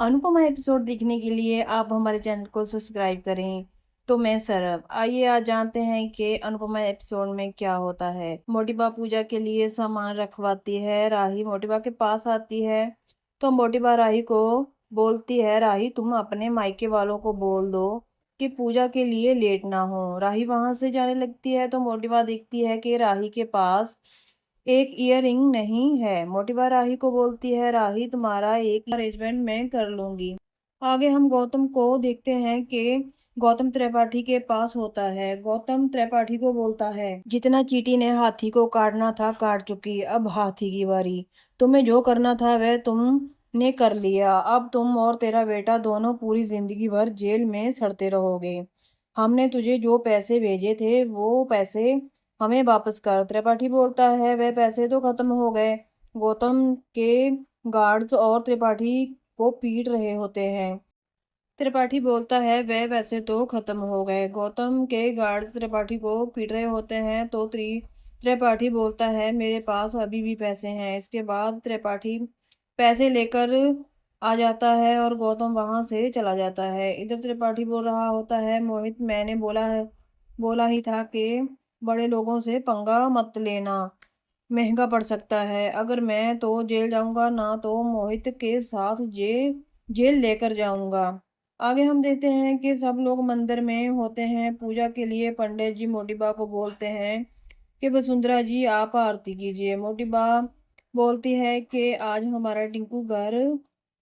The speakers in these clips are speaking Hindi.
अनुपमा एपिसोड देखने के लिए आप हमारे चैनल को सब्सक्राइब करें। तो मैं सरब, आइए आज जानते हैं कि अनुपमा एपिसोड में क्या होता है। मोटिबा पूजा के लिए सामान रखवाती है। राही मोटिबा के पास आती है तो मोटिबा राही को बोलती है, राही तुम अपने मायके वालों को बोल दो कि पूजा के लिए लेट ना हो। राही वहां से जाने लगती है तो मोटिबा देखती है कि राही के पास एक ईयररिंग नहीं है। मोटिबा राही को बोलती है, राही तुम्हारा एक अरेंजमेंट मैं कर लूंगी। आगे हम गौतम को देखते हैं कि गौतम त्रिपाठी के पास होता है। गौतम त्रिपाठी को बोलता है, जितना चींटी ने हाथी को काटना था काट चुकी, अब हाथी की बारी। तुम्हें जो करना था वह तुमने कर लिया। अब तुम और तेरा बेटा दोनों पूरी जिंदगी भर जेल में सड़ते रहोगे। हमने तुझे जो पैसे भेजे थे वो पैसे हमें वापस कर। त्रिपाठी बोलता है, वह पैसे तो खत्म हो गए। गौतम के गार्ड्स और त्रिपाठी को पीट रहे होते हैं। त्रिपाठी बोलता है, वह पैसे तो खत्म हो गए। गौतम के गार्ड्स त्रिपाठी को पीट रहे होते हैं तो त्रिपाठी बोलता है, मेरे पास अभी भी पैसे हैं। इसके बाद त्रिपाठी पैसे लेकर आ जाता है और गौतम वहां से चला जाता है। इधर त्रिपाठी बोल रहा होता है, मोहित मैंने बोला ही था कि बड़े लोगों से पंगा मत लेना, महंगा पड़ सकता है। अगर मैं तो जेल जाऊंगा ना तो मोहित के साथ जेल लेकर जाऊंगा। आगे हम देखते हैं कि सब लोग मंदिर में होते हैं पूजा के लिए। पंडित जी मोटिबा को बोलते हैं कि वसुंधरा जी आप आरती कीजिए। मोटिबा बोलती है कि आज हमारा टिंकू घर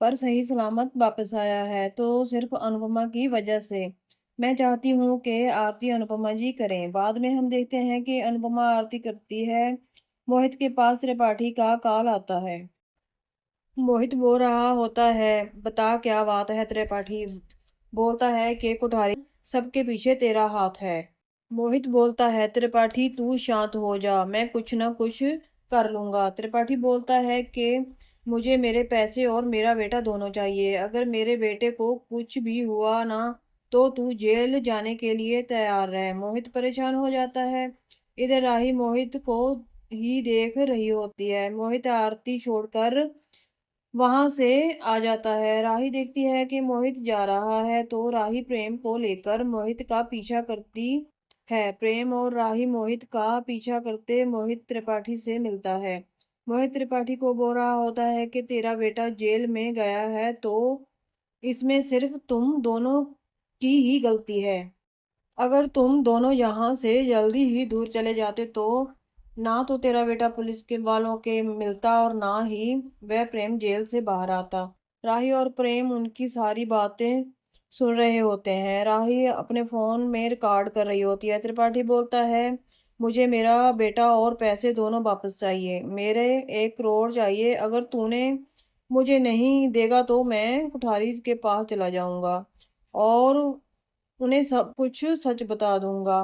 पर सही सलामत वापस आया है तो सिर्फ अनुपमा की वजह से। मैं चाहती हूँ कि आरती अनुपमा जी करें। बाद में हम देखते हैं कि अनुपमा आरती करती है। मोहित के पास त्रिपाठी का कॉल आता है। मोहित बोल रहा होता है, बता क्या बात है। त्रिपाठी बोलता है कि कुठारी सबके पीछे तेरा हाथ है। मोहित बोलता है, त्रिपाठी तू शांत हो जा, मैं कुछ ना कुछ कर लूंगा। त्रिपाठी बोलता है कि मुझे मेरे पैसे और मेरा बेटा दोनों चाहिए। अगर मेरे बेटे को कुछ भी हुआ ना तो तू जेल जाने के लिए तैयार रह। मोहित परेशान हो जाता है। इधर राही मोहित को ही देख रही होती है। मोहित आरती छोड़कर वहां से आ जाता है। राही देखती है कि मोहित जा रहा है तो राही प्रेम को लेकर मोहित का पीछा करती है। प्रेम और राही मोहित का पीछा करते मोहित त्रिपाठी से मिलता है। मोहित त्रिपाठी को बोल रहा होता है कि तेरा बेटा जेल में गया है तो इसमें सिर्फ तुम दोनों की ही गलती है। अगर तुम दोनों यहाँ से जल्दी ही दूर चले जाते तो ना तो तेरा बेटा पुलिस के वालों के मिलता और ना ही वह प्रेम जेल से बाहर आता। राही और प्रेम उनकी सारी बातें सुन रहे होते हैं। राही अपने फोन में रिकॉर्ड कर रही होती है। त्रिपाठी बोलता है, मुझे मेरा बेटा और पैसे दोनों वापस चाहिए। मेरे 1 करोड़ चाहिए। अगर तूने मुझे नहीं देगा तो मैं कुठारी के पास चला जाऊंगा और उन्हें सब कुछ सच बता दूंगा।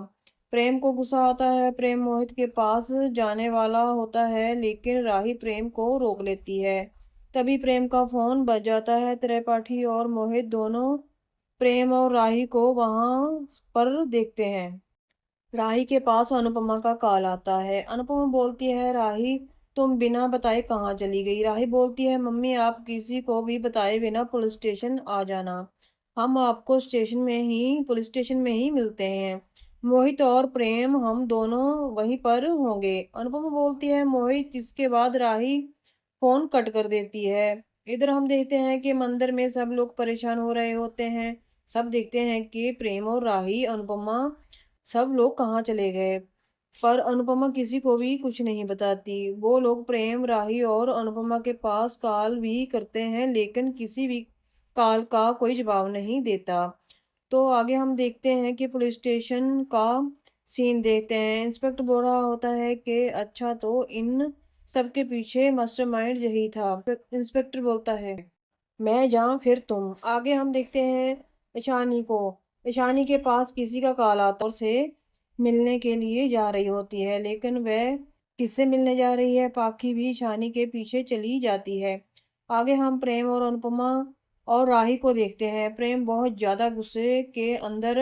प्रेम को गुस्सा आता है। प्रेम मोहित के पास जाने वाला होता है लेकिन राही प्रेम को रोक लेती है। तभी प्रेम का फोन बज जाता है। त्रिपाठी और मोहित दोनों प्रेम और राही को वहां पर देखते हैं। राही के पास अनुपमा का कॉल आता है। अनुपमा बोलती है, राही तुम बिना बताए कहाँ चली गई। राही बोलती है, मम्मी आप किसी को भी बताए बिना पुलिस स्टेशन आ जाना, हम आपको पुलिस स्टेशन में ही मिलते हैं। मोहित और प्रेम हम दोनों वहीं पर होंगे। अनुपमा बोलती है, मोहित। इसके बाद राही फोन कट कर देती है। इधर हम देखते हैं कि मंदिर में सब लोग परेशान हो रहे होते हैं। सब देखते हैं कि प्रेम और राही अनुपमा सब लोग कहाँ चले गए, पर अनुपमा किसी को भी कुछ नहीं बताती। वो लोग प्रेम राही और अनुपमा के पास कॉल भी करते हैं लेकिन किसी भी कॉल का कोई जवाब नहीं देता। तो आगे हम देखते हैं कि पुलिस स्टेशन का सीन देखते हैं। इंस्पेक्टर बोल रहा होता है कि अच्छा तो इन सबके पीछे मास्टरमाइंड यही था। इंस्पेक्टर बोलता है, मैं जाऊं फिर तुम। आगे हम देखते हैं ईशानी को। ईशानी के पास किसी का कॉल आता है और से मिलने के लिए जा रही होती है लेकिन वह किससे मिलने जा रही है, पाखी भी ईशानी के पीछे चली जाती है। आगे हम प्रेम और अनुपमा और राही को देखते हैं। प्रेम बहुत ज्यादा गुस्से के अंदर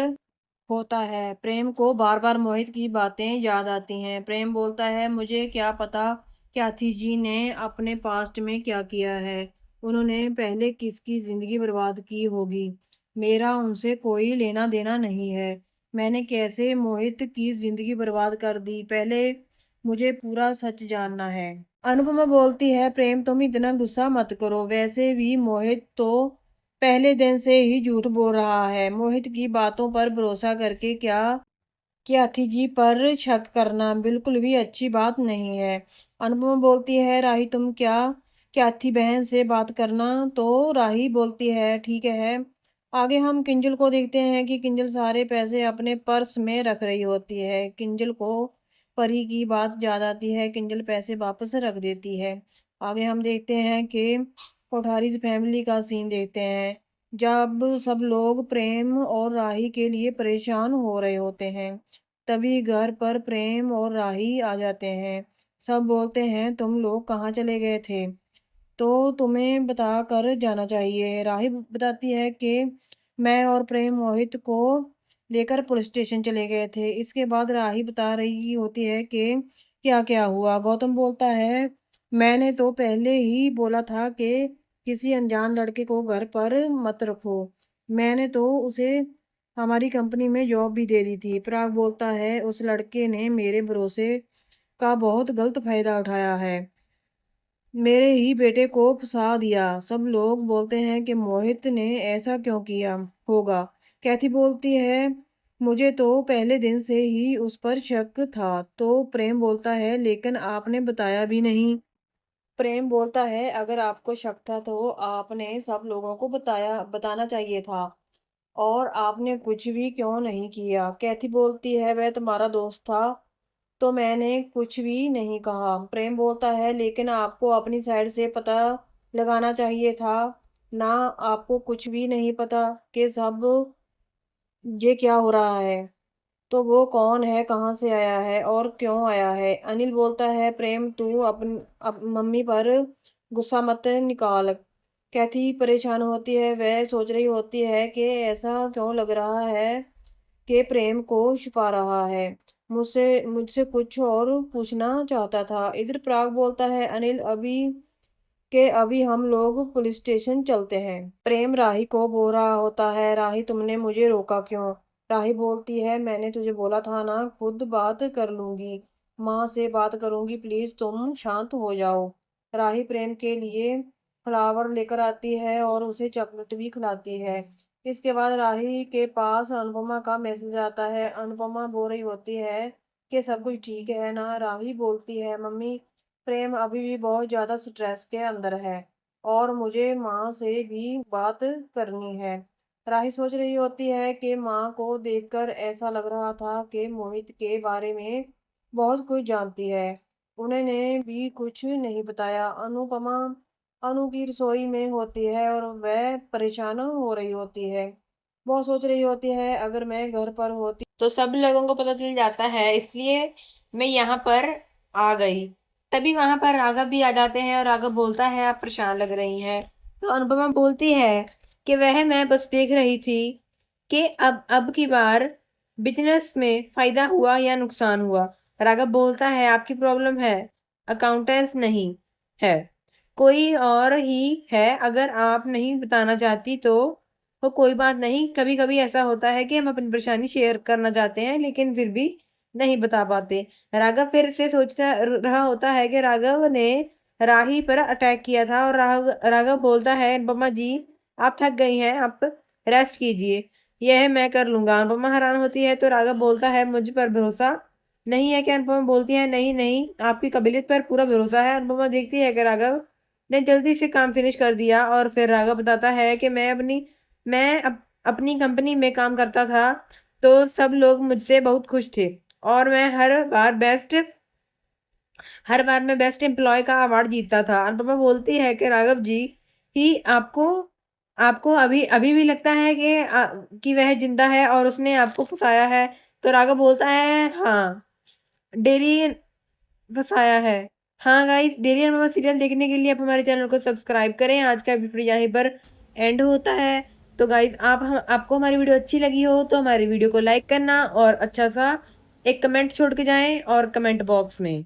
होता है। प्रेम को बार बार मोहित की बातें याद आती हैं। प्रेम बोलता है, मुझे क्या पता क्याथी जी ने अपने पास्ट में क्या किया है। उन्होंने पहले किसकी जिंदगी बर्बाद की होगी। मेरा उनसे कोई लेना देना नहीं है। मैंने कैसे मोहित की जिंदगी बर्बाद कर दी, पहले मुझे पूरा सच जानना है। अनुपमा बोलती है, प्रेम तुम इतना गुस्सा मत करो, वैसे भी मोहित तो पहले दिन से ही झूठ बोल रहा है। मोहित की बातों पर भरोसा करके क्या थी जी पर शक करना बिल्कुल भी अच्छी बात नहीं है। अनुपमा बोलती है, राही तुम क्या थी बहन से बात करना। तो राही बोलती है, ठीक है। आगे हम किंजल को देखते हैं कि किंजल सारे पैसे अपने पर्स में रख रही होती है। किंजल को परी की बात याद आती है। किंजल पैसे वापस रख देती है। आगे हम देखते हैं कि कोठारीज फैमिली का सीन देखते हैं, जब सब लोग प्रेम और राही के लिए परेशान हो रहे होते हैं। तभी घर पर प्रेम और राही आ जाते हैं। सब बोलते हैं, तुम लोग कहाँ चले गए थे, तो तुम्हें बता कर जाना चाहिए। राही बताती है कि मैं और प्रेम मोहित को लेकर पुलिस स्टेशन चले गए थे। इसके बाद राही बता रही होती है कि क्या क्या हुआ। गौतम बोलता है, मैंने तो पहले ही बोला था कि किसी अनजान लड़के को घर पर मत रखो। मैंने तो उसे हमारी कंपनी में जॉब भी दे दी थी। पराग बोलता है, उस लड़के ने मेरे भरोसे का बहुत गलत फायदा उठाया है, मेरे ही बेटे को फंसा दिया। सब लोग बोलते हैं कि मोहित ने ऐसा क्यों किया होगा। कैथी बोलती है, मुझे तो पहले दिन से ही उस पर शक था। तो प्रेम बोलता है, लेकिन आपने बताया भी नहीं। प्रेम बोलता है, अगर आपको शक था तो आपने सब लोगों को बताना चाहिए था, और आपने कुछ भी क्यों नहीं किया। कैथी बोलती है, वह तुम्हारा दोस्त था तो मैंने कुछ भी नहीं कहा। प्रेम बोलता है, लेकिन आपको अपनी साइड से पता लगाना चाहिए था ना। आपको कुछ भी नहीं पता कि सब ये क्या हो रहा है, तो वो कौन है, कहाँ से आया है और क्यों आया है। अनिल बोलता है, प्रेम तू मम्मी पर गुस्सा मत निकाल। कैथी परेशान होती है, वह सोच रही होती है कि ऐसा क्यों लग रहा है के प्रेम को छुपा रहा है। मुझसे मुझसे कुछ और पूछना चाहता था। इधर पराग बोलता है, अनिल अभी हम लोग पुलिस स्टेशन चलते हैं। प्रेम राही को बोल रहा होता है, राही तुमने मुझे रोका क्यों। राही बोलती है, मैंने तुझे बोला था ना, खुद बात कर लूंगी, माँ से बात करूंगी, प्लीज तुम शांत हो जाओ। राही प्रेम के लिए फ्लावर लेकर आती है और उसे चॉकलेट भी खिलाती है। इसके बाद राही के पास अनुपमा का मैसेज आता है। अनुपमा बोल रही होती है कि सब कुछ ठीक है ना। राही बोलती है, मम्मी प्रेम अभी भी बहुत ज्यादा स्ट्रेस के अंदर है और मुझे माँ से भी बात करनी है। राही सोच रही होती है कि माँ को देखकर ऐसा लग रहा था कि मोहित के बारे में बहुत कुछ जानती है, उन्होंने भी कुछ नहीं बताया। अनुपमा अनु की रसोई में होती है और वह परेशान हो रही होती है। वो सोच रही होती है, अगर मैं घर पर होती तो सब लोगों को पता चल जाता है, इसलिए मैं यहाँ पर आ गई। तभी वहां पर राघव भी आ जाते हैं और राघव बोलता है, आप परेशान लग रही हैं। तो अनुपमा बोलती है कि वह मैं बस देख रही थी कि अब की बार बिजनेस में फायदा हुआ या नुकसान हुआ। राघव बोलता है, आपकी प्रॉब्लम है, अकाउंटेंस नहीं है, कोई और ही है। अगर आप नहीं बताना चाहती तो कोई बात नहीं। कभी कभी ऐसा होता है कि हम अपनी परेशानी शेयर करना चाहते हैं लेकिन फिर भी नहीं बता पाते। राघव फिर से सोचता रहा होता है कि राघव ने राही पर अटैक किया था, और राघव बोलता है, अनुपमा जी आप थक गई हैं, आप रेस्ट कीजिए, यह मैं कर लूंगा। अनुपमा हैरान होती है तो राघव बोलता है, मुझ पर भरोसा नहीं है क्या। अनुपमा बोलती है, नहीं नहीं, आपकी काबिलियत पर पूरा भरोसा है। अनुपमा देखती है कि राघव ने जल्दी से काम फिनिश कर दिया, और फिर राघव बताता है कि अपनी कंपनी में काम करता था तो सब लोग मुझसे बहुत खुश थे, और मैं हर बार मैं बेस्ट एम्प्लॉय का अवार्ड जीतता था। अनुपमा बोलती है कि राघव जी ही आपको आपको अभी अभी भी लगता है कि वह जिंदा है और उसने आपको फंसाया है। तो राघव बोलता है, हाँ डेली फंसाया है। हाँ गाइस, डेली अनुपमा सीरियल देखने के लिए आप हमारे चैनल को सब्सक्राइब करें। आज का वीडियो यहीं पर एंड होता है। तो गाइस, आपको हमारी वीडियो अच्छी लगी हो तो हमारी वीडियो को लाइक करना और अच्छा सा एक कमेंट छोड़ के जाएं और कमेंट बॉक्स में।